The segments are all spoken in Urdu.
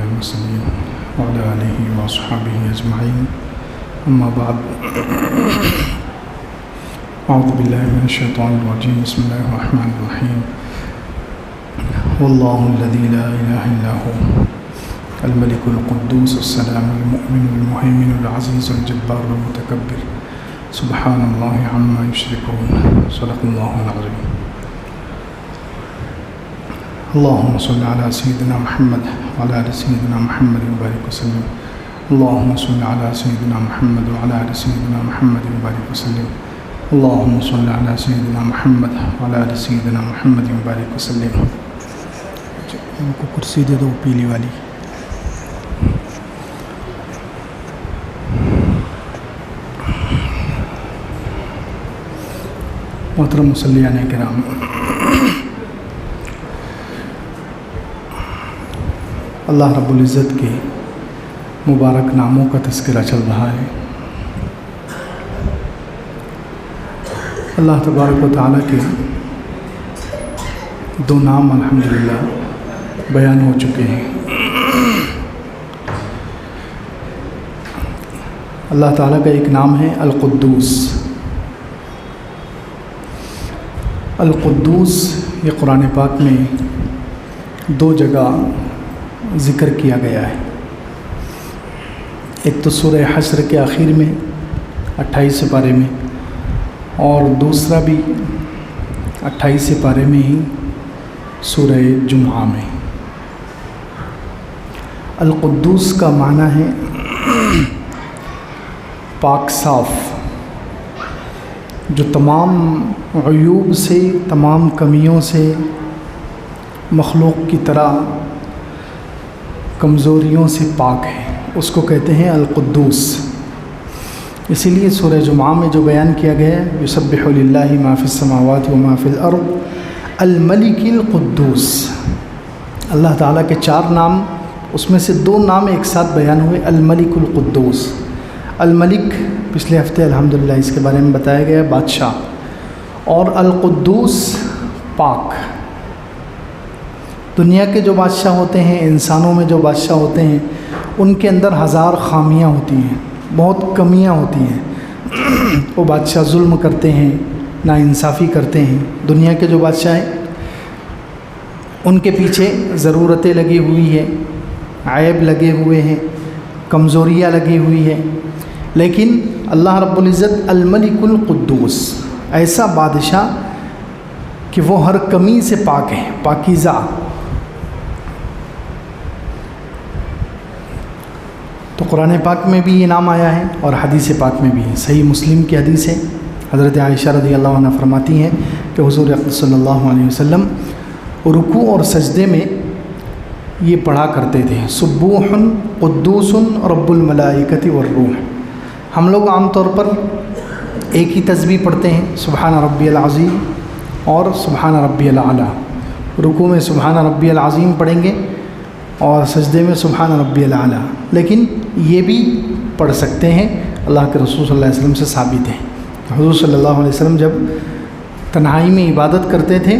المرسلين وعلى آله وأصحابه أجمعين أما بعد أعوذ بالله من الشيطان الرجيم بسم الله الرحمن الرحيم والله الذي لا إله إلا هو الملك القدوس السلام المؤمن المهيمن العزيز الجبار المتكبر سبحان الله عما يشركون صدق الله العظيم اللهم صل على سيدنا محمد وعلى آل سيدنا محمد وبارك وسلم اللهم صل على سيدنا محمد وعلى آل سيدنا محمد وبارك وسلم اللهم صل على سيدنا محمد وعلى آل سيدنا محمد وبارك وسلم. ان کو کرسی دے دو پیلی والی. محترم مصلیان کرام، اللہ رب العزت کے مبارک ناموں کا تذکرہ چل رہا ہے. اللہ تبارک و تعالیٰ کے دو نام الحمدللہ بیان ہو چکے ہیں. اللہ تعالیٰ کا ایک نام ہے القدوس. القدوس یہ قرآن پاک میں دو جگہ ذکر کیا گیا ہے. ایک تو سورہ حشر کے آخر میں 28 پارے میں، اور دوسرا بھی 28 پارے میں ہی سورہ جمعہ میں. القدوس کا معنی ہے پاک صاف، جو تمام عیوب سے، تمام کمیوں سے، مخلوق کی طرح کمزوریوں سے پاک ہے، اس کو کہتے ہیں القدوس. اسی لیے سورہ جمعہ میں جو بیان کیا گیا ہے یسبح للہ ما فی السماوات و ما فی الارض الملک القدوس. اللہ تعالیٰ کے 4 نام، اس میں سے 2 نام ایک ساتھ بیان ہوئے، الملک القدوس. الملک پچھلے ہفتے الحمدللہ اس کے بارے میں بتایا گیا، بادشاہ، اور القدوس پاک. دنیا کے جو بادشاہ ہوتے ہیں، انسانوں میں جو بادشاہ ہوتے ہیں، ان کے اندر 1000 خامیاں ہوتی ہیں، بہت کمیاں ہوتی ہیں. وہ بادشاہ ظلم کرتے ہیں، ناانصافی کرتے ہیں. دنیا کے جو بادشاہ ہیں ان کے پیچھے ضرورتیں لگی ہوئی ہیں، عیب لگے ہوئے ہیں، کمزوریاں لگی ہوئی ہیں. لیکن اللہ رب العزت الملک القدوس، ایسا بادشاہ کہ وہ ہر کمی سے پاک ہے، پاکیزہ. تو قرآن پاک میں بھی یہ نام آیا ہے اور حدیث پاک میں بھی ہے. صحیح مسلم کی حدیث ہے، حضرت عائشہ رضی اللہ عنہ فرماتی ہیں کہ حضور اقدس صلی اللہ علیہ وسلم رکوع اور سجدے میں یہ پڑھا کرتے تھے سبوح قدوس رب الملائکۃ والروح. ہم لوگ عام طور پر ایک ہی تسبیح پڑھتے ہیں، سبحان ربی العظیم اور سبحان ربی الاعلیٰ. رکوع میں سبحان ربی العظیم پڑھیں گے اور سجدے میں سبحان ربی الاعلیٰ. لیکن یہ بھی پڑھ سکتے ہیں، اللہ کے رسول صلی اللہ علیہ وسلم سے ثابت ہے. حضور صلی اللہ علیہ وسلم جب تنہائی میں عبادت کرتے تھے،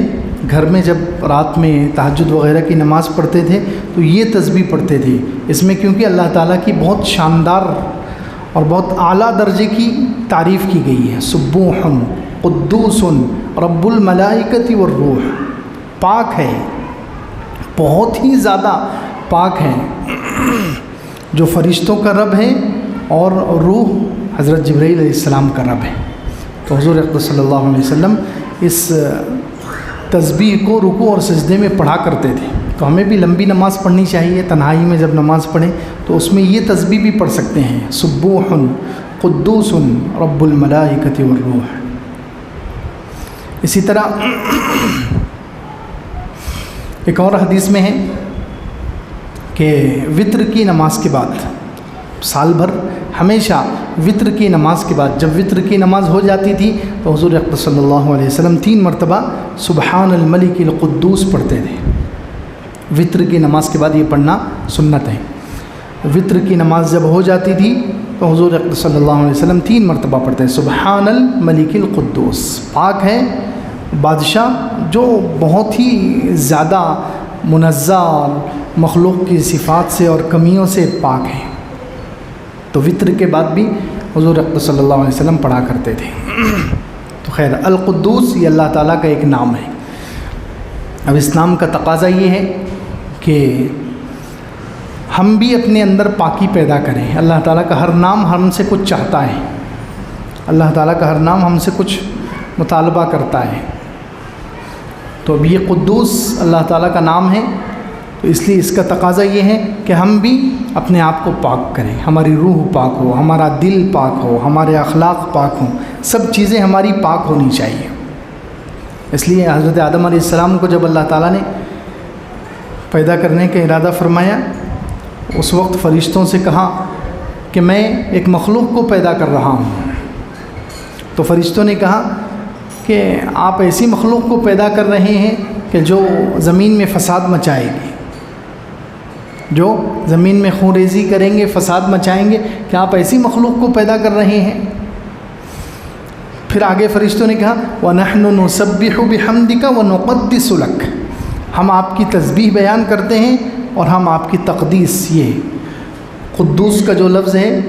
گھر میں جب رات میں تہجد وغیرہ کی نماز پڑھتے تھے تو یہ تسبیح پڑھتے تھے. اس میں کیونکہ اللہ تعالیٰ کی بہت شاندار اور بہت اعلیٰ درجے کی تعریف کی گئی ہے. سبوح قدوس رب الملائکۃ والروح، پاک ہے، بہت ہی زیادہ پاک ہے، جو فرشتوں کا رب ہے اور روح حضرت جبرائیل علیہ السلام کا رب ہے. تو حضور اقدس صلی اللہ علیہ وسلم اس تسبیح کو رکوع اور سجدے میں پڑھا کرتے تھے. تو ہمیں بھی لمبی نماز پڑھنی چاہیے. تنہائی میں جب نماز پڑھیں تو اس میں یہ تسبیح بھی پڑھ سکتے ہیں، سبوح قدوس رب الملائکۃ والروح. اسی طرح ایک اور حدیث میں ہے کہ وطر کی نماز کے بعد، سال بھر ہمیشہ وطر کی نماز کے بعد، جب وطر کی نماز ہو جاتی تھی تو حضور اقدس صلی اللہ علیہ وسلم 3 مرتبہ سبحان الملک القدوس پڑھتے تھے. وطر کی نماز کے بعد یہ پڑھنا سنت ہے. وطر کی نماز جب ہو جاتی تھی تو حضور اقدس صلی اللہ علیہ وسلم 3 مرتبہ پڑھتے ہیں سبحان الملک القدوس. پاک ہے بادشاہ جو بہت ہی زیادہ منزہ مخلوق کی صفات سے اور کمیوں سے پاک ہیں۔ تو وطر کے بعد بھی حضور اقدس صلی اللہ علیہ وسلم پڑھا کرتے تھے۔ تو خیر، القدوس یہ اللہ تعالیٰ کا ایک نام ہے۔ اب اس نام کا تقاضا یہ ہے کہ ہم بھی اپنے اندر پاکی پیدا کریں۔ اللہ تعالیٰ کا ہر نام ہم سے کچھ چاہتا ہے، اللہ تعالیٰ کا ہر نام ہم سے کچھ مطالبہ کرتا ہے۔ تو اب یہ قدوس اللہ تعالیٰ کا نام ہے، تو اس لیے اس کا تقاضا یہ ہے کہ ہم بھی اپنے آپ کو پاک کریں، ہماری روح پاک ہو، ہمارا دل پاک ہو، ہمارے اخلاق پاک ہوں، سب چیزیں ہماری پاک ہونی چاہیے۔ اس لیے حضرت آدم علیہ السلام کو جب اللہ تعالیٰ نے پیدا کرنے کا ارادہ فرمایا، اس وقت فرشتوں سے کہا کہ میں ایک مخلوق کو پیدا کر رہا ہوں۔ تو فرشتوں نے کہا کہ آپ ایسی مخلوق کو پیدا کر رہے ہیں کہ جو زمین میں فساد مچائے گی، جو زمین میں خون ریزی کریں گے، فساد مچائیں گے، کہ آپ ایسی مخلوق کو پیدا کر رہے ہیں۔ پھر آگے فرشتوں نے کہا وَنَحْنُ نُسَبِّحُ بِحَمْدِكَ وَنُقَدِّسُ لَكَ، ہم آپ کی تسبیح بیان کرتے ہیں اور ہم آپ کی تقدیس، یہ قدوس کا جو لفظ ہے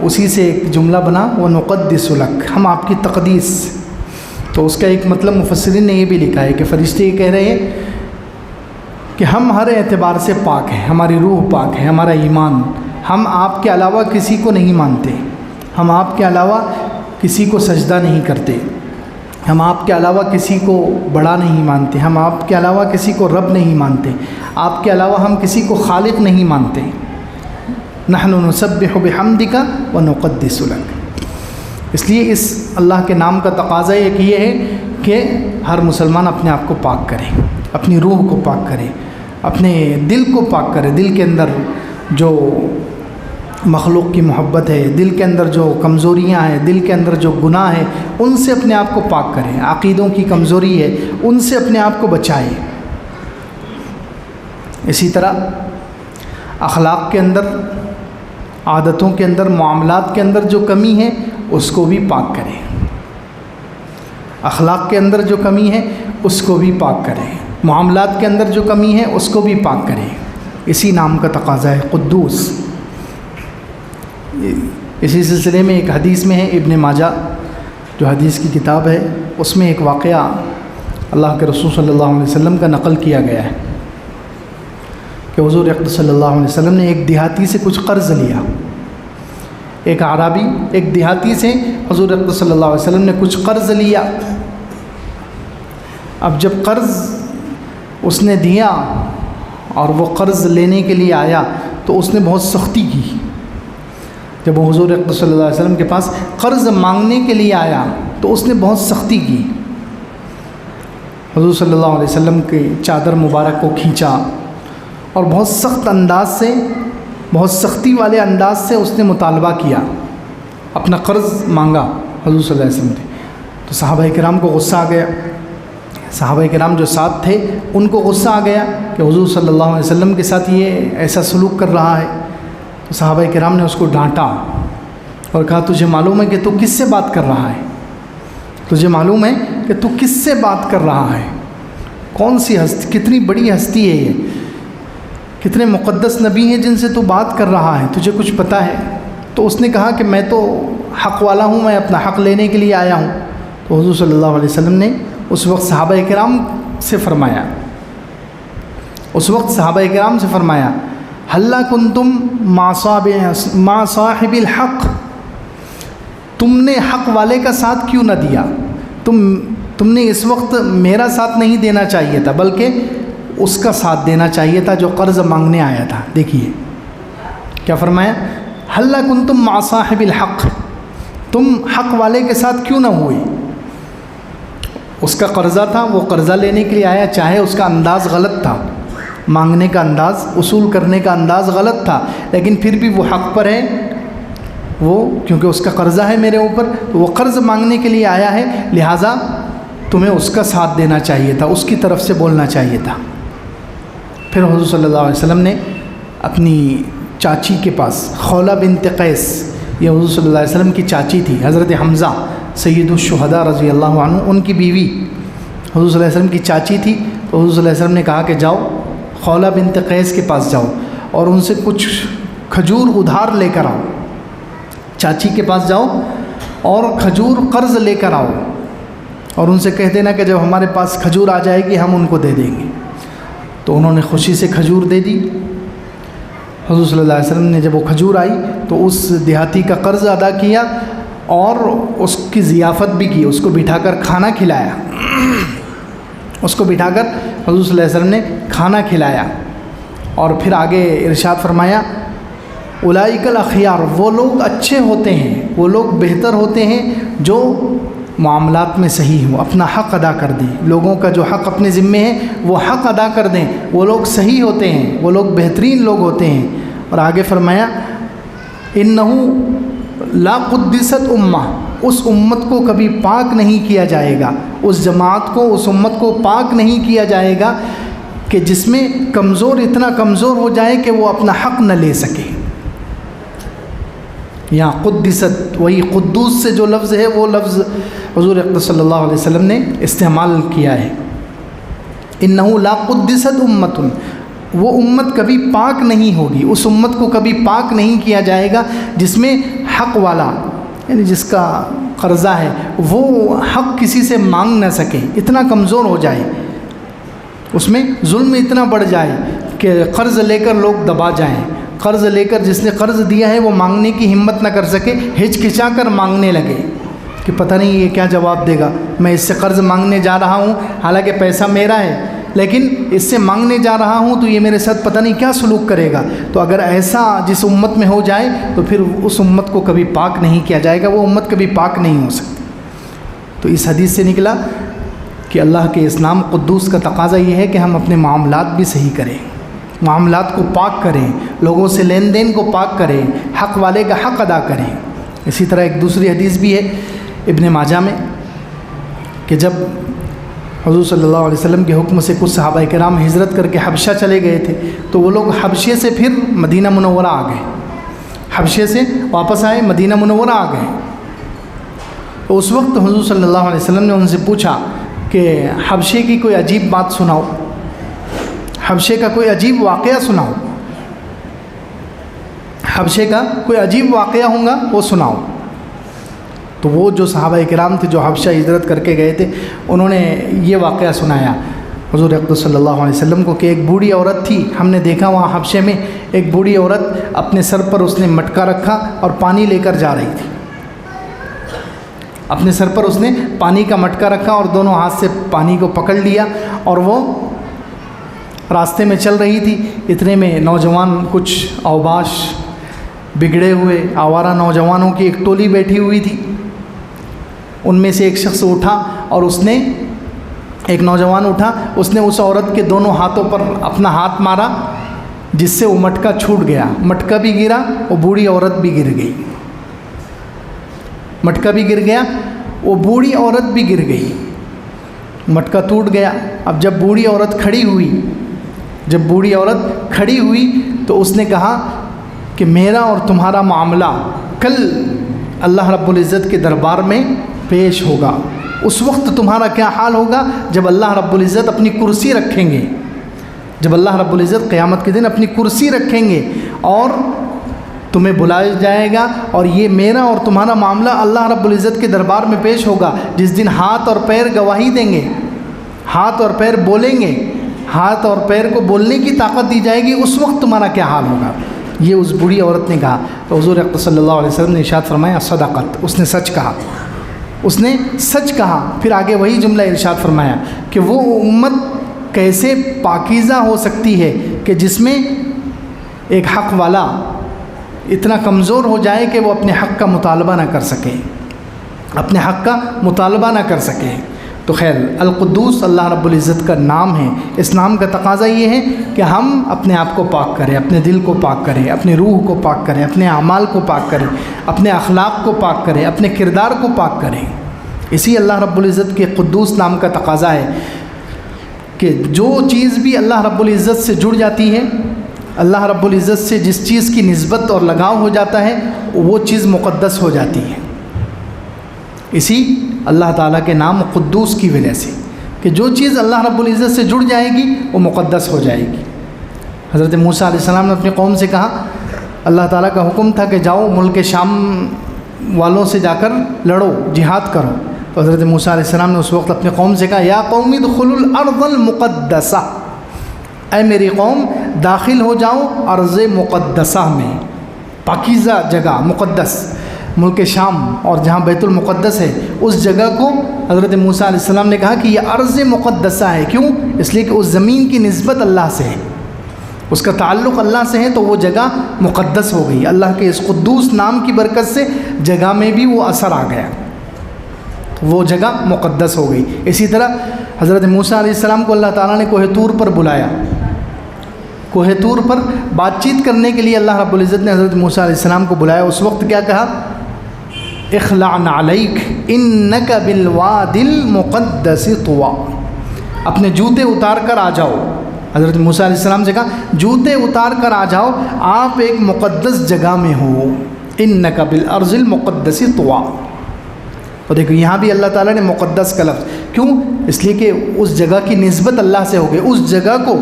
اسی سے ایک جملہ بنا وَنُقَدِّسُ لَكَ، ہم آپ کی تقدیس۔ تو اس کا ایک مطلب مفسرین نے یہ بھی لکھا ہے کہ فرشتے یہ کہہ رہے ہیں کہ ہم ہر اعتبار سے پاک ہیں، ہماری روح پاک ہے، ہمارا ایمان، ہم آپ کے علاوہ کسی کو نہیں مانتے، ہم آپ کے علاوہ کسی کو سجدہ نہیں کرتے، ہم آپ کے علاوہ کسی کو بڑا نہیں مانتے، ہم آپ کے علاوہ کسی کو رب نہیں مانتے، آپ کے علاوہ ہم کسی کو خالق نہیں مانتے۔ نحن نسبح بحمدک ونقدس لک۔ اس لیے اس اللہ کے نام کا تقاضا ایک یہ ہے کہ ہر مسلمان اپنے آپ کو پاک کرے، اپنی روح کو پاک کرے، اپنے دل کو پاک کرے، دل کے اندر جو مخلوق کی محبت ہے، دل کے اندر جو کمزوریاں ہیں، دل کے اندر جو گناہ ہے، ان سے اپنے آپ کو پاک کریں، عقیدوں کی کمزوری ہے ان سے اپنے آپ کو بچائیں۔ اسی طرح اخلاق کے اندر، عادتوں کے اندر، معاملات کے اندر جو کمی ہے اس کو بھی پاک کریں، اخلاق کے اندر جو کمی ہے اس کو بھی پاک کریں، معاملات کے اندر جو کمی ہے اس کو بھی پاک کریں۔ اسی نام کا تقاضا ہے قدوس۔ اسی سلسلے میں ایک حدیث میں ہے، ابن ماجہ جو حدیث کی کتاب ہے، اس میں ایک واقعہ اللہ کے رسول صلی اللہ علیہ وسلم کا نقل کیا گیا ہے کہ حضور اقدس صلی اللہ علیہ وسلم نے ایک دیہاتی سے کچھ قرض لیا۔ ایک اعرابی ایک دیہاتی سے حضور اقدس صلی اللہ علیہ وسلم نے کچھ قرض لیا۔ اب جب قرض اس نے دیا اور وہ قرض لینے کے لیے آیا تو اس نے بہت سختی کی۔ جب وہ حضور اقدس صلی اللہ علیہ وسلم کے پاس قرض مانگنے کے لیے آیا تو اس نے بہت سختی کی۔ حضور صلی اللہ علیہ وسلم کی چادر مبارک کو کھینچا اور بہت سخت انداز سے، بہت سختی والے انداز سے اس نے مطالبہ کیا، اپنا قرض مانگا حضور صلی اللہ علیہ وسلم نے۔ تو صحابہ کرام کو غصہ آ گیا، صحابہ کرام جو ساتھ تھے ان کو غصہ آ گیا کہ حضور صلی اللہ علیہ وسلم کے ساتھ یہ ایسا سلوک کر رہا ہے۔ تو صحابہ کرام نے اس کو ڈانٹا اور کہا تجھے معلوم ہے کہ تو کس سے بات کر رہا ہے؟ تجھے معلوم ہے کہ تو کس سے بات کر رہا ہے؟ کون سی ہستی، کتنی بڑی ہستی ہے یہ، کتنے مقدس نبی ہیں جن سے تو بات کر رہا ہے، تجھے کچھ پتہ ہے؟ تو اس نے کہا کہ میں تو حق والا ہوں، میں اپنا حق لینے کے لیے آیا ہوں۔ تو حضور صلی اللہ علیہ وسلم نے اس وقت صحابہ کرام سے فرمایا، حَلَّا كُنْتُمْ مَعَ صَاحِبِ الْحَقِّ، تم نے حق والے کا ساتھ کیوں نہ دیا؟ تم نے اس وقت میرا ساتھ نہیں دینا چاہیے تھا، بلکہ اس کا ساتھ دینا چاہیے تھا جو قرض مانگنے آیا تھا۔ دیکھیے کیا فرمایا، حَلَّا كُنْتُمْ مَعَ صَاحِبِ الْحَقِّ، تم حق والے کے ساتھ کیوں نہ ہوئے؟ اس کا قرضہ تھا، وہ قرضہ لینے کے لیے آیا، چاہے اس کا انداز غلط تھا، مانگنے کا انداز، وصول کرنے کا انداز غلط تھا، لیکن پھر بھی وہ حق پر ہے، وہ کیونکہ اس کا قرضہ ہے میرے اوپر، تو وہ قرض مانگنے کے لیے آیا ہے، لہٰذا تمہیں اس کا ساتھ دینا چاہیے تھا، اس کی طرف سے بولنا چاہیے تھا۔ پھر حضور صلی اللہ علیہ وسلم نے اپنی چاچی کے پاس، خولہ بنت قیس، یہ حضور صلی اللہ علیہ وسلم کی چاچی تھی، حضرت حمزہ سید الشہداء رضی اللہ عنہ ان کی بیوی حضور صلی اللہ علیہ وسلم کی چاچی تھی۔ تو حضور صلی اللہ علیہ وسلم نے کہا کہ جاؤ خولہ بنت قیس کے پاس جاؤ اور ان سے کچھ کھجور ادھار لے کر آؤ، چاچی کے پاس جاؤ اور کھجور قرض لے کر آؤ، اور ان سے کہہ دینا کہ جب ہمارے پاس کھجور آ جائے گی ہم ان کو دے دیں گے۔ تو انہوں نے خوشی سے کھجور دے دی۔ حضور صلی اللہ علیہ وسلم نے جب وہ کھجور آئی تو اس دیہاتی کا قرض ادا کیا اور اس کی ضیافت بھی کی، اس کو بٹھا کر کھانا کھلایا، اس کو بٹھا کر حضور صلی اللہ علیہ وسلم نے کھانا کھلایا، اور پھر آگے ارشاد فرمایا اولئک الاخیار، وہ لوگ اچھے ہوتے ہیں، وہ لوگ بہتر ہوتے ہیں جو معاملات میں صحیح ہوں، اپنا حق ادا کر دیں، لوگوں کا جو حق اپنے ذمے ہے وہ حق ادا کر دیں، وہ لوگ صحیح ہوتے ہیں، وہ لوگ بہترین لوگ ہوتے ہیں۔ اور آگے فرمایا انہ لا قدست امہ، اس امت کو کبھی پاک نہیں کیا جائے گا، اس جماعت کو، اس امت کو پاک نہیں کیا جائے گا کہ جس میں کمزور اتنا کمزور ہو جائے کہ وہ اپنا حق نہ لے سکے۔ یہاں قدست، وہی قدوس سے جو لفظ ہے وہ لفظ حضور اقدس صلی اللہ علیہ وسلم نے استعمال کیا ہے۔ انہ لا قدست امت، وہ امت کبھی پاک نہیں ہوگی، اس امت کو کبھی پاک نہیں کیا جائے گا جس میں حق والا، یعنی جس کا قرضہ ہے، وہ حق کسی سے مانگ نہ سکے، اتنا کمزور ہو جائے، اس میں ظلم اتنا بڑھ جائے کہ قرض لے کر لوگ دبا جائیں، قرض لے کر جس نے قرض دیا ہے وہ مانگنے کی ہمت نہ کر سکے، ہچکچا کر مانگنے لگے کہ پتہ نہیں یہ کیا جواب دے گا، میں اس سے قرض مانگنے جا رہا ہوں حالانکہ پیسہ میرا ہے، لیکن اس سے مانگنے جا رہا ہوں تو یہ میرے ساتھ پتہ نہیں کیا سلوک کرے گا۔ تو اگر ایسا جس امت میں ہو جائے تو پھر اس امت کو کبھی پاک نہیں کیا جائے گا، وہ امت کبھی پاک نہیں ہو سکتی۔ تو اس حدیث سے نکلا کہ اللہ کے اس نام قدوس کا تقاضا یہ ہے کہ ہم اپنے معاملات بھی صحیح کریں، معاملات کو پاک کریں، لوگوں سے لین دین کو پاک کریں، حق والے کا حق ادا کریں۔ اسی طرح ایک دوسری حدیث بھی ہے ابن ماجہ میں کہ جب حضور صلی اللہ علیہ وسلم کے حکم سے کچھ صحابہ کرام ہجرت کر کے حبشہ چلے گئے تھے تو وہ لوگ حبشے سے پھر مدینہ منورہ آ گئے، حبشے سے واپس آئے، مدینہ منورہ آ گئے۔ تو اس وقت حضور صلی اللہ علیہ وسلم نے ان سے پوچھا کہ حبشے کی کوئی عجیب بات سناؤ، حبشے کا کوئی عجیب واقعہ سناؤ، حبشے کا کوئی عجیب واقعہ ہوگا وہ سناؤ۔ تو وہ جو صحابہ کرام تھے جو حبشہ ہجرت کر کے گئے تھے انہوں نے یہ واقعہ سنایا حضور اقدس صلی اللہ علیہ وسلم کو کہ ایک بوڑھی عورت تھی، ہم نے دیکھا وہاں حبشے میں ایک بوڑھی عورت اپنے سر پر اس نے مٹکا رکھا اور پانی لے کر جا رہی تھی، اپنے سر پر اس نے پانی کا مٹکا رکھا اور دونوں ہاتھ سے پانی کو پکڑ لیا اور وہ راستے میں چل رہی تھی۔ اتنے میں نوجوان کچھ اوباش بگڑے ہوئے آوارہ نوجوانوں کی ایک ٹولی بیٹھی ہوئی تھی، ان میں سے ایک شخص اٹھا اور ایک نوجوان اٹھا، اس نے اس عورت کے دونوں ہاتھوں پر اپنا ہاتھ مارا جس سے وہ مٹکا چھوٹ گیا، مٹکا بھی گرا، وہ بوڑھی عورت بھی گر گئی، مٹکا بھی گر گیا، وہ بوڑھی عورت بھی گر گئی، مٹکا ٹوٹ گیا۔ اب جب بوڑھی عورت کھڑی ہوئی تو اس نے کہا کہ میرا اور تمہارا معاملہ کل اللہ رب العزت کے دربار میں پیش ہوگا، اس وقت تمہارا کیا حال ہوگا جب اللہ رب العزت اپنی کرسی رکھیں گے، جب اللہ رب العزت قیامت کے دن اپنی کرسی رکھیں گے اور تمہیں بلایا جائے گا اور یہ میرا اور تمہارا معاملہ اللہ رب العزت کے دربار میں پیش ہوگا، جس دن ہاتھ اور پیر گواہی دیں گے، ہاتھ اور پیر بولیں گے، ہاتھ اور پیر کو بولنے کی طاقت دی جائے گی، اس وقت تمہارا کیا حال ہوگا۔ یہ اس بوڑھی عورت نے کہا تو حضور اقدس صلی اللہ علیہ وسلم نے ارشاد فرمایا صدقت، اس نے سچ کہا، اس نے سچ کہا۔ پھر آگے وہی جملہ ارشاد فرمایا کہ وہ امت کیسے پاکیزہ ہو سکتی ہے کہ جس میں ایک حق والا اتنا کمزور ہو جائے کہ وہ اپنے حق کا مطالبہ نہ کر سکے، اپنے حق کا مطالبہ نہ کر سکے۔ تو خیر القدوس اللہ رب العزت کا نام ہے، اس نام کا تقاضا یہ ہے کہ ہم اپنے آپ کو پاک کریں، اپنے دل کو پاک کریں، اپنے روح کو پاک کریں، اپنے اعمال کو پاک کریں، اپنے اخلاق کو پاک کریں، اپنے کردار کو پاک کریں۔ اسی اللہ رب العزت کے قدوس نام کا تقاضا ہے کہ جو چیز بھی اللہ رب العزت سے جڑ جاتی ہے، اللہ رب العزت سے جس چیز کی نسبت اور لگاؤ ہو جاتا ہے وہ چیز مقدس ہو جاتی ہے۔ اسی اللہ تعالیٰ کے نام قدوس کی وجہ سے کہ جو چیز اللہ رب العزت سے جڑ جائے گی وہ مقدس ہو جائے گی، حضرت موسیٰ علیہ السلام نے اپنی قوم سے کہا، اللہ تعالیٰ کا حکم تھا کہ جاؤ ملک شام والوں سے جا کر لڑو، جہاد کرو. تو حضرت موسیٰ علیہ السلام نے اس وقت اپنی قوم سے کہا، یا قوم ادخلوا الارض المقدسہ، اے میری قوم داخل ہو جاؤ ارض مقدسہ میں، پاکیزہ جگہ، مقدس ملک شام اور جہاں بیت المقدس ہے اس جگہ کو حضرت موسیٰ علیہ السلام نے کہا کہ یہ ارض مقدسہ ہے. کیوں؟ اس لیے کہ اس زمین کی نسبت اللہ سے ہے، اس کا تعلق اللہ سے ہے، تو وہ جگہ مقدس ہو گئی. اللہ کے اس قدوس نام کی برکت سے جگہ میں بھی وہ اثر آ گیا، وہ جگہ مقدس ہو گئی. اسی طرح حضرت موسیٰ علیہ السلام کو اللہ تعالیٰ نے کوہ طور پر بلایا. کوہ طور پر بات چیت کرنے کے لیے اللہ رب العزت نے حضرت موسیٰ علیہ السلام کو بلایا. اس وقت کیا کہا؟ اخلع نعلیک انک بالوادی المقدس طویٰ، اپنے جوتے اتار کر آ جاؤ. حضرت موسیٰ علیہ السلام سے کہا جوتے اتار کر آ جاؤ، آپ ایک مقدس جگہ میں ہو. انک بالارض المقدس طویٰ. اور دیکھو یہاں بھی اللہ تعالیٰ نے مقدس کا لفظ، کیوں؟ اس لیے کہ اس جگہ کی نسبت اللہ سے ہو گئی. اس جگہ کو،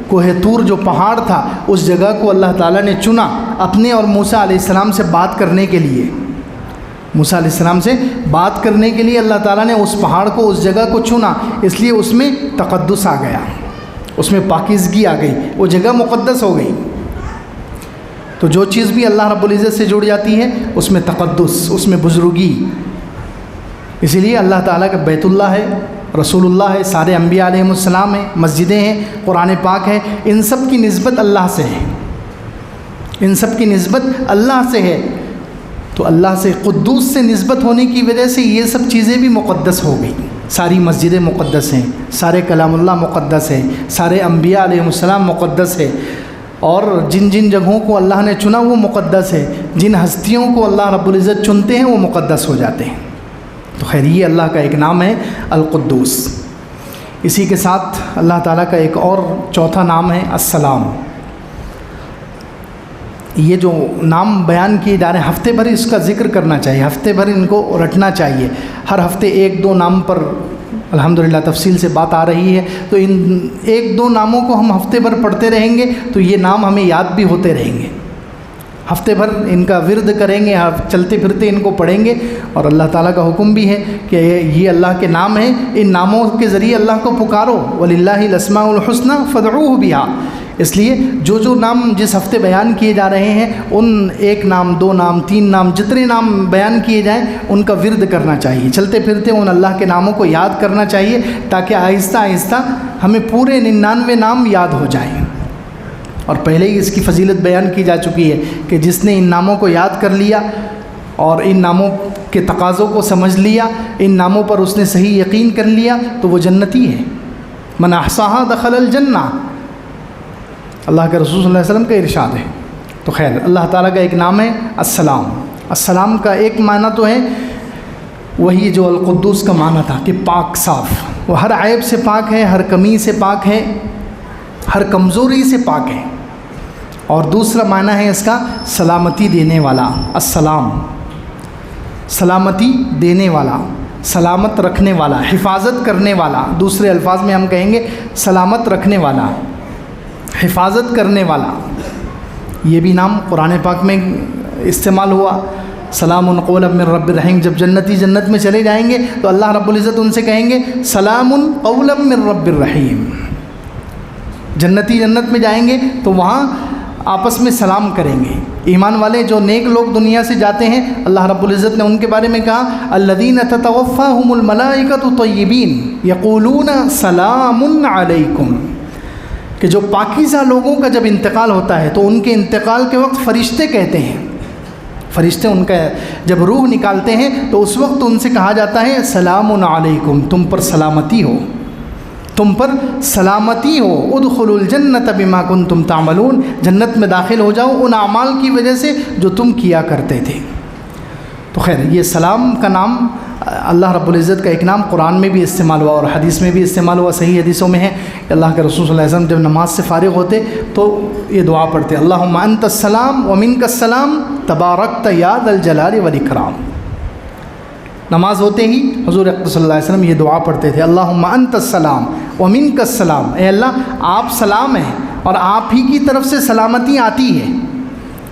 کوہ طور جو پہاڑ تھا، اس جگہ کو اللہ تعالیٰ نے چنا اپنے اور موسیٰ علیہ السلام سے بات کرنے کے لیے. موسیٰ علیہ السلام سے بات کرنے کے لیے اللہ تعالیٰ نے اس پہاڑ کو، اس جگہ کو چنا، اس لیے اس میں تقدس آ گیا، اس میں پاکیزگی آ گئی، وہ جگہ مقدس ہو گئی. تو جو چیز بھی اللہ رب العزت سے جڑ جاتی ہے اس میں تقدس، اس میں بزرگی. اسی لیے اللہ تعالیٰ کا بیت اللہ ہے، رسول اللہ ہے، سارے انبیاء علیہ السلام ہیں، مسجدیں ہیں، قرآن پاک ہے، ان سب کی نسبت اللہ سے ہے، ان سب کی نسبت اللہ سے ہے. تو اللہ سے، قدوس سے نسبت ہونے کی وجہ سے یہ سب چیزیں بھی مقدس ہو گئی. ساری مسجدیں مقدس ہیں، سارے کلام اللہ مقدس ہے، سارے انبیاء علیہ السلام مقدس ہے، اور جن جن جگہوں کو اللہ نے چنا وہ مقدس ہے. جن ہستیوں کو اللہ رب العزت چنتے ہیں وہ مقدس ہو جاتے ہیں. تو خیر یہ اللہ کا ایک نام ہے القدوس. اسی کے ساتھ اللہ تعالیٰ کا ایک اور چوتھا نام ہے السلام. یہ جو نام بیان کیے جا رہے ہیں ہفتے بھر اس کا ذکر کرنا چاہیے، ہفتے بھر ان کو رٹنا چاہیے. ہر ہفتے ایک دو نام پر الحمدللہ تفصیل سے بات آ رہی ہے، تو ان ایک دو ناموں کو ہم ہفتے بھر پڑھتے رہیں گے تو یہ نام ہمیں یاد بھی ہوتے رہیں گے. ہفتے بھر ان کا ورد کریں گے، چلتے پھرتے ان کو پڑھیں گے. اور اللہ تعالیٰ کا حکم بھی ہے کہ یہ اللہ کے نام ہیں، ان ناموں کے ذریعے اللہ کو پکارو. وَلِلَّهِ الْأَسْمَاءُ الْحُسْنَى فَادْعُوهُ بِهَا. اس لیے جو نام جس ہفتے بیان کیے جا رہے ہیں ان ایک نام، دو نام، تین نام، جتنے نام بیان کیے جائیں ان کا ورد کرنا چاہیے. چلتے پھرتے ان اللہ کے ناموں کو یاد کرنا چاہیے تاکہ آہستہ آہستہ ہمیں پورے 99 نام یاد ہو جائیں. اور پہلے ہی اس کی فضیلت بیان کی جا چکی ہے کہ جس نے ان ناموں کو یاد کر لیا اور ان ناموں کے تقاضوں کو سمجھ لیا، ان ناموں پر اس نے صحیح یقین کر لیا تو وہ جنتی ہے. من احصاها دخل الجنہ، اللہ کے رسول صلی اللہ علیہ وسلم کا ارشاد ہے. تو خیر اللہ تعالیٰ کا ایک نام ہے السلام. السلام کا ایک معنی تو ہے وہی جو القدوس کا معنی تھا کہ پاک صاف، وہ ہر عیب سے پاک ہے، ہر کمی سے پاک ہے، ہر کمزوری سے پاک ہے. اور دوسرا معنی ہے اس کا سلامتی دینے والا. السلام سلامتی دینے والا، سلامت رکھنے والا، حفاظت کرنے والا. دوسرے الفاظ میں ہم کہیں گے سلامت رکھنے والا، حفاظت کرنے والا. یہ بھی نام قرآن پاک میں استعمال ہوا. سلام قولا من رب الرحیم. جب جنتی جنت میں چلے جائیں گے تو اللہ رب العزت ان سے کہیں گے سلام قولا من رب الرحیم. جنتی جنت میں جائیں گے تو وہاں آپس میں سلام کریں گے. ایمان والے جو نیک لوگ دنیا سے جاتے ہیں اللہ رب العزت نے ان کے بارے میں کہا الذین تتوفاہم الملائکۃ طیبین یقولون سلام علیکم، کہ جو پاکیزہ لوگوں کا جب انتقال ہوتا ہے تو ان کے انتقال کے وقت فرشتے کہتے ہیں، فرشتے ان کا جب روح نکالتے ہیں تو اس وقت ان سے کہا جاتا ہے سلام علیکم، تم پر سلامتی ہو، تم پر سلامتی ہو. ادخلوا الجنۃ بما کنتم تعملون، جنت میں داخل ہو جاؤ ان اعمال کی وجہ سے جو تم کیا کرتے تھے. تو خیر یہ سلام کا نام اللہ رب العزت کا ایک نام قرآن میں بھی استعمال ہوا اور حدیث میں بھی استعمال ہوا. صحیح حدیثوں میں ہے کہ اللہ کے رسول صلی اللہ علیہ وسلم جب نماز سے فارغ ہوتے تو یہ دعا پڑھتے اللہم انت السلام ومنک السلام تبارکت یا ذا الجلال والاکرام. نماز ہوتے ہی حضور اقدس صلی اللہ علیہ وسلم یہ دعا پڑھتے تھے اللہم انت السلام ومنک السلام، اے اللہ آپ سلام ہیں اور آپ ہی کی طرف سے سلامتی آتی ہے،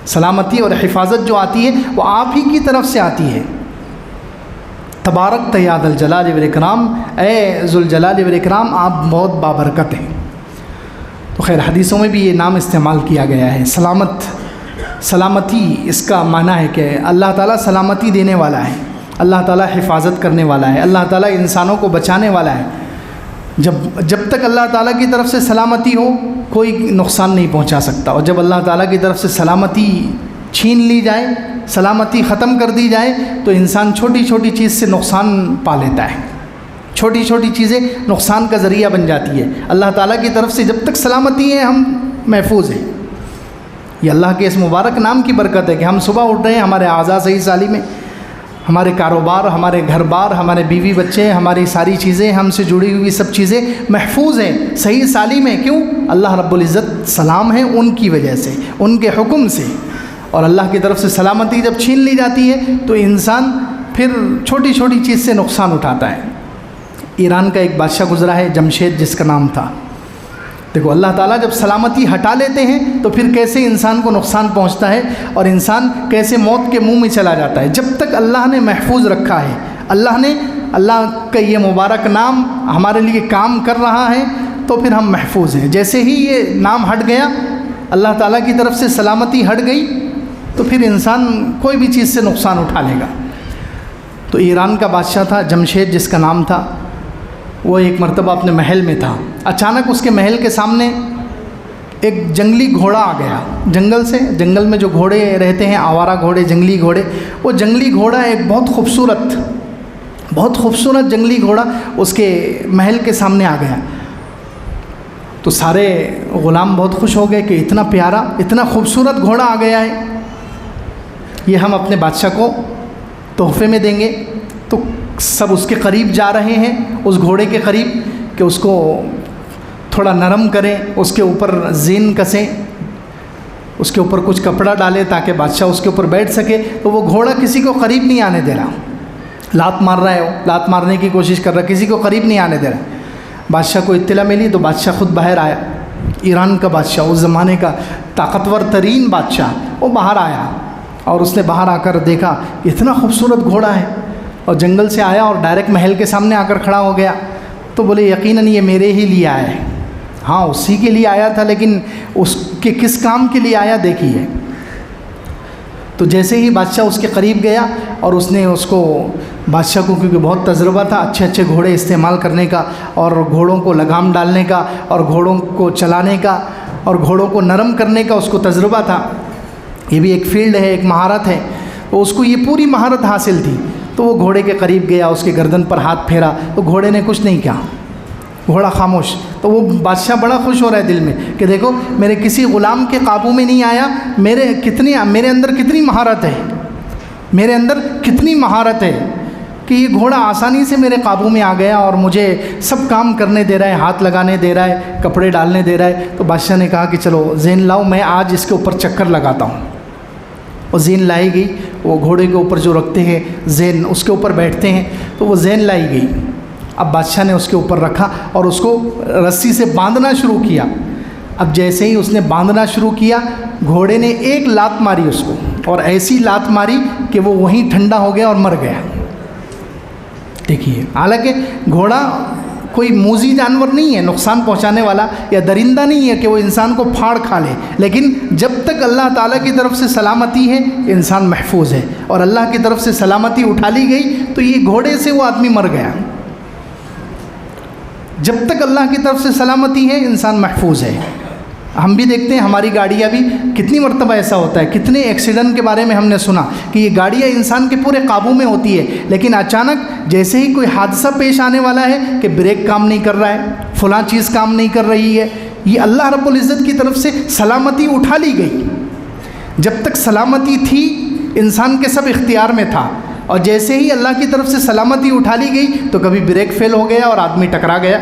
سلامتی اور حفاظت جو آتی ہے وہ آپ ہی کی طرف سے آتی ہے۔ تبارک یا ذا الجلال والاکرام، اے ذوالجلال والاکرام آپ بہت بابرکت ہیں۔ تو خیر حدیثوں میں بھی یہ نام استعمال کیا گیا ہے۔ سلامتی اس کا معنی ہے کہ اللہ تعالیٰ سلامتی دینے والا ہے، اللہ تعالیٰ حفاظت کرنے والا ہے، اللہ تعالیٰ انسانوں کو بچانے والا ہے۔ جب تک اللہ تعالیٰ کی طرف سے سلامتی ہو کوئی نقصان نہیں پہنچا سکتا، اور جب اللہ تعالیٰ کی طرف سے سلامتی چھین لی جائے، سلامتی ختم کر دی جائے، تو انسان چھوٹی چھوٹی چیز سے نقصان پا لیتا ہے، چھوٹی چھوٹی چیزیں نقصان کا ذریعہ بن جاتی ہے۔ اللہ تعالیٰ کی طرف سے جب تک سلامتی ہے ہم محفوظ ہیں۔ یہ اللہ کے اس مبارک نام کی برکت ہے کہ ہم صبح اٹھ رہے ہیں، ہمارے اعضاء صحیح سالم میں، ہمارے کاروبار، ہمارے گھر بار، ہمارے بیوی بچے، ہماری ساری چیزیں، ہم سے جڑی ہوئی سب چیزیں محفوظ ہیں، صحیح سالم ہیں۔ کیوں؟ اللہ رب العزت سلام ہے ان کی وجہ سے، ان کے حکم سے۔ اور اللہ کی طرف سے سلامتی جب چھین لی جاتی ہے تو انسان پھر چھوٹی چھوٹی چیز سے نقصان اٹھاتا ہے۔ ایران کا ایک بادشاہ گزرا ہے جمشید جس کا نام تھا۔ دیکھو اللہ تعالیٰ جب سلامتی ہٹا لیتے ہیں تو پھر کیسے انسان کو نقصان پہنچتا ہے اور انسان کیسے موت کے منہ میں چلا جاتا ہے۔ جب تک اللہ نے محفوظ رکھا ہے، اللہ کا یہ مبارک نام ہمارے لیے کام کر رہا ہے تو پھر ہم محفوظ ہیں۔ جیسے ہی یہ نام ہٹ گیا، اللہ تعالیٰ کی طرف سے سلامتی ہٹ گئی، تو پھر انسان کوئی بھی چیز سے نقصان اٹھا لے گا۔ تو ایران کا بادشاہ تھا جمشید جس کا نام تھا، وہ ایک مرتبہ اپنے محل میں تھا، اچانک اس کے محل کے سامنے ایک جنگلی گھوڑا آ گیا۔ جنگل میں جو گھوڑے رہتے ہیں، آوارہ گھوڑے، جنگلی گھوڑے، وہ جنگلی گھوڑا ایک بہت خوبصورت جنگلی گھوڑا اس کے محل کے سامنے آ گیا۔ تو سارے غلام بہت خوش ہو گئے کہ اتنا پیارا، اتنا خوبصورت گھوڑا آ گیا ہے، یہ ہم اپنے بادشاہ کو تحفے میں دیں گے۔ تو سب اس کے قریب جا رہے ہیں، اس گھوڑے کے قریب، کہ اس کو تھوڑا نرم کریں، اس کے اوپر زین کسیں، اس کے اوپر کچھ کپڑا ڈالے تاکہ بادشاہ اس کے اوپر بیٹھ سکے۔ تو وہ گھوڑا کسی کو قریب نہیں آنے دے رہا، لات مار رہا ہے، وہ لات مارنے کی کوشش کر رہا ہے، کسی کو قریب نہیں آنے دے رہا۔ بادشاہ کو اطلاع ملی تو بادشاہ خود باہر آیا، ایران کا بادشاہ، اس زمانے کا طاقتور ترین بادشاہ، وہ باہر آیا اور اس نے باہر آ کر دیکھا کہ اتنا خوبصورت گھوڑا ہے، اور جنگل سے آیا اور ڈائریکٹ محل کے سامنے آ کر کھڑا ہو گیا۔ تو بولے یقیناً یہ میرے ہی لیے آیا ہے۔ ہاں اسی کے لیے آیا تھا، لیکن اس کے کس کام کے لیے آیا دیکھیے۔ تو جیسے ہی بادشاہ اس کے قریب گیا اور اس نے اس کو، بادشاہ کو کیونکہ بہت تجربہ تھا اچھے گھوڑے استعمال کرنے کا، اور گھوڑوں کو لگام ڈالنے کا، اور گھوڑوں کو چلانے کا، اور گھوڑوں کو نرم کرنے کا اس کو تجربہ تھا۔ یہ بھی ایک فیلڈ ہے، ایک مہارت ہے، تو اس کو یہ پوری مہارت حاصل تھی۔ تو وہ گھوڑے کے قریب گیا، اس کے گردن پر ہاتھ پھیرا، تو گھوڑے نے کچھ نہیں کیا، گھوڑا خاموش۔ تو وہ بادشاہ بڑا خوش ہو رہا ہے دل میں کہ دیکھو میرے کسی غلام کے قابو میں نہیں آیا، میرے اندر کتنی مہارت ہے، میرے اندر کتنی مہارت ہے کہ یہ گھوڑا آسانی سے میرے قابو میں آ گیا اور مجھے سب کام کرنے دے رہا ہے، ہاتھ لگانے دے رہا ہے، کپڑے ڈالنے دے رہا ہے۔ تو بادشاہ نے کہا کہ چلو زین لاؤ، میں آج اس کے اوپر چکر لگاتا ہوں۔ وہ زین لائی گئی، وہ گھوڑے کے اوپر جو رکھتے ہیں زین، اس کے اوپر بیٹھتے ہیں، تو وہ زین لائی گئی۔ اب بادشاہ نے اس کے اوپر رکھا اور اس کو رسی سے باندھنا شروع کیا۔ اب جیسے ہی اس نے باندھنا شروع کیا، گھوڑے نے ایک لات ماری اس کو، اور ایسی لات ماری کہ وہ وہیں ٹھنڈا ہو گیا اور مر گیا۔ دیکھیے، حالانکہ گھوڑا کوئی موذی جانور نہیں ہے، نقصان پہنچانے والا یا درندہ نہیں ہے کہ وہ انسان کو پھاڑ کھا لے، لیکن جب تک اللہ تعالیٰ کی طرف سے سلامتی ہے انسان محفوظ ہے، اور اللہ کی طرف سے سلامتی اٹھا لی گئی تو یہ گھوڑے سے وہ آدمی مر گیا۔ جب تک اللہ کی طرف سے سلامتی ہے انسان محفوظ ہے۔ ہم بھی دیکھتے ہیں ہماری گاڑیاں بھی کتنی مرتبہ ایسا ہوتا ہے، کتنے ایکسیڈنٹ کے بارے میں ہم نے سنا کہ یہ گاڑیاں انسان کے پورے قابو میں ہوتی ہے، لیکن اچانک جیسے ہی کوئی حادثہ پیش آنے والا ہے کہ بریک کام نہیں کر رہا ہے، فلاں چیز کام نہیں کر رہی ہے، یہ اللہ رب العزت کی طرف سے سلامتی اٹھا لی گئی۔ جب تک سلامتی تھی انسان کے سب اختیار میں تھا، اور جیسے ہی اللہ کی طرف سے سلامتی اٹھا لی گئی تو کبھی بریک فیل ہو گیا اور آدمی ٹکرا گیا،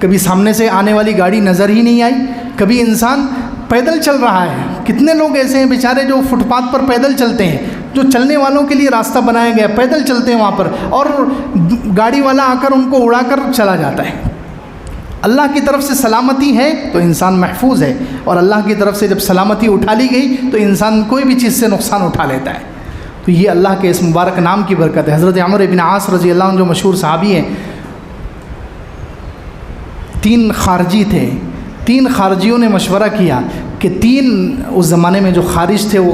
کبھی سامنے سے آنے والی گاڑی نظر ہی نہیں آئی، کبھی انسان پیدل چل رہا ہے۔ کتنے لوگ ایسے ہیں بیچارے جو فٹ پاتھ پر پیدل چلتے ہیں، جو چلنے والوں کے لیے راستہ بنایا گیا، پیدل چلتے ہیں وہاں پر، اور گاڑی والا آ کر ان کو اڑا کر چلا جاتا ہے۔ اللہ کی طرف سے سلامتی ہے تو انسان محفوظ ہے، اور اللہ کی طرف سے جب سلامتی اٹھا لی گئی تو انسان کوئی بھی چیز سے نقصان اٹھا لیتا ہے۔ تو یہ اللہ کے اس مبارک نام کی برکت ہے۔ حضرت عمرو بن عاص رضی اللہ عنہ جو مشہور صحابی ہیں، 3 خارجی تھے، 3 خارجیوں نے مشورہ کیا کہ 3 اس زمانے میں جو خارج تھے، وہ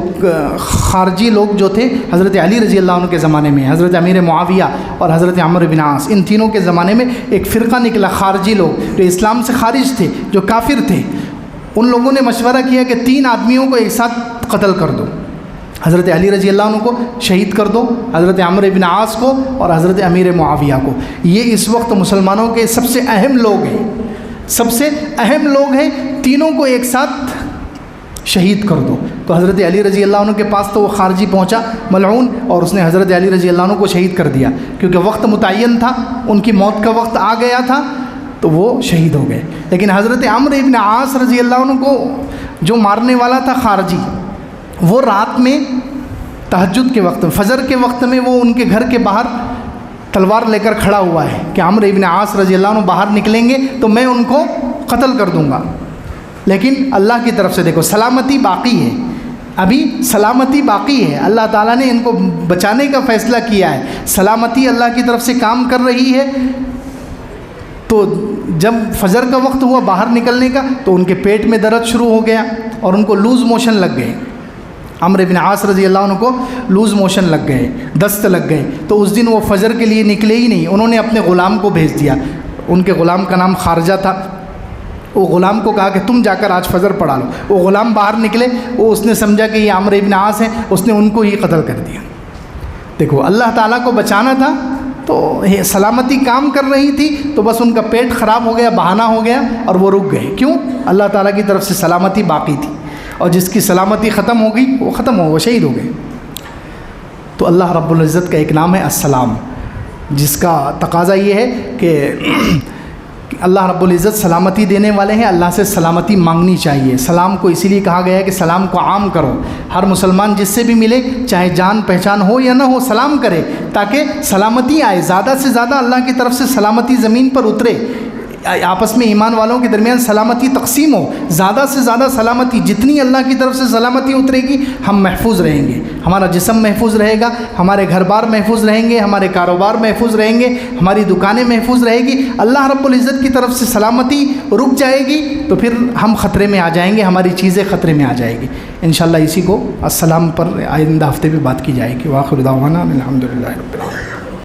خارجی لوگ جو تھے حضرت علی رضی اللہ عنہ کے زمانے میں، حضرت امیر معاویہ اور حضرت عمرو بن عاص، ان تینوں کے زمانے میں ایک فرقہ نکلا، خارجی لوگ جو اسلام سے خارج تھے، جو کافر تھے۔ ان لوگوں نے مشورہ کیا کہ 3 آدمیوں کو ایک ساتھ قتل کر دو، حضرت علی رضی اللہ عنہ کو شہید کر دو، حضرت عمرو بن عاص کو اور حضرت امیر معاویہ کو۔ یہ اس وقت مسلمانوں کے سب سے اہم لوگ ہیں، سب سے اہم لوگ ہیں، تینوں کو ایک ساتھ شہید کر دو۔ تو حضرت علی رضی اللہ عنہ کے پاس تو وہ خارجی پہنچا ملعون، اور اس نے حضرت علی رضی اللہ عنہ کو شہید کر دیا، کیونکہ وقت متعین تھا، ان کی موت کا وقت آ گیا تھا، تو وہ شہید ہو گئے۔ لیکن حضرت عمرو بن عاص رضی اللہ عنہ کو جو مارنے والا تھا خارجی، وہ رات میں تہجد کے وقت، فجر کے وقت میں وہ ان کے گھر کے باہر تلوار لے کر کھڑا ہوا ہے کہ عمرو بن عاص رضی اللہ عنہ باہر نکلیں گے تو میں ان کو قتل کر دوں گا۔ لیکن اللہ کی طرف سے دیکھو سلامتی باقی ہے، ابھی سلامتی باقی ہے، اللہ تعالیٰ نے ان کو بچانے کا فیصلہ کیا ہے، سلامتی اللہ کی طرف سے کام کر رہی ہے۔ تو جب فجر کا وقت ہوا باہر نکلنے کا تو ان کے پیٹ میں درد شروع ہو گیا اور ان کو لوز موشن لگ گئے، عمرو بن عاص رضی اللہ عنہ کو لوز موشن لگ گئے، دست لگ گئے۔ تو اس دن وہ فجر کے لیے نکلے ہی نہیں، انہوں نے اپنے غلام کو بھیج دیا، ان کے غلام کا نام خارجہ تھا، وہ غلام کو کہا کہ تم جا کر آج فجر پڑھا لو۔ وہ غلام باہر نکلے، وہ اس نے سمجھا کہ یہ عمرو بن عاص ہیں، اس نے ان کو ہی قتل کر دیا۔ دیکھو اللہ تعالیٰ کو بچانا تھا تو سلامتی کام کر رہی تھی، تو بس ان کا پیٹ خراب ہو گیا، بہانہ ہو گیا اور وہ رک گئے۔ کیوں؟ اللہ تعالیٰ کی طرف سے سلامتی باقی تھی، اور جس کی سلامتی ختم ہو گئی وہ ختم ہو، وہ شہید ہو گئے۔ تو اللہ رب العزت کا ایک نام ہے السلام، جس کا تقاضا یہ ہے کہ اللہ رب العزت سلامتی دینے والے ہیں، اللہ سے سلامتی مانگنی چاہیے۔ سلام کو اسی لیے کہا گیا ہے کہ سلام کو عام کرو، ہر مسلمان جس سے بھی ملے، چاہے جان پہچان ہو یا نہ ہو، سلام کرے تاکہ سلامتی آئے، زیادہ سے زیادہ اللہ کی طرف سے سلامتی زمین پر اترے، آپس میں ایمان والوں کے درمیان سلامتی تقسیم ہو، زیادہ سے زیادہ سلامتی، جتنی اللہ کی طرف سے سلامتی اترے گی ہم محفوظ رہیں گے، ہمارا جسم محفوظ رہے گا، ہمارے گھر بار محفوظ رہیں گے، ہمارے کاروبار محفوظ رہیں گے، ہماری دکانیں محفوظ رہے گی۔ اللہ رب العزت کی طرف سے سلامتی رک جائے گی تو پھر ہم خطرے میں آ جائیں گے، ہماری چیزیں خطرے میں آ جائے گی۔ انشاءاللہ اسی کو السلام پر آئندہ ہفتے بھی بات کی جائے گی۔ وآخر دعوانا الحمدللہ رب العالمین۔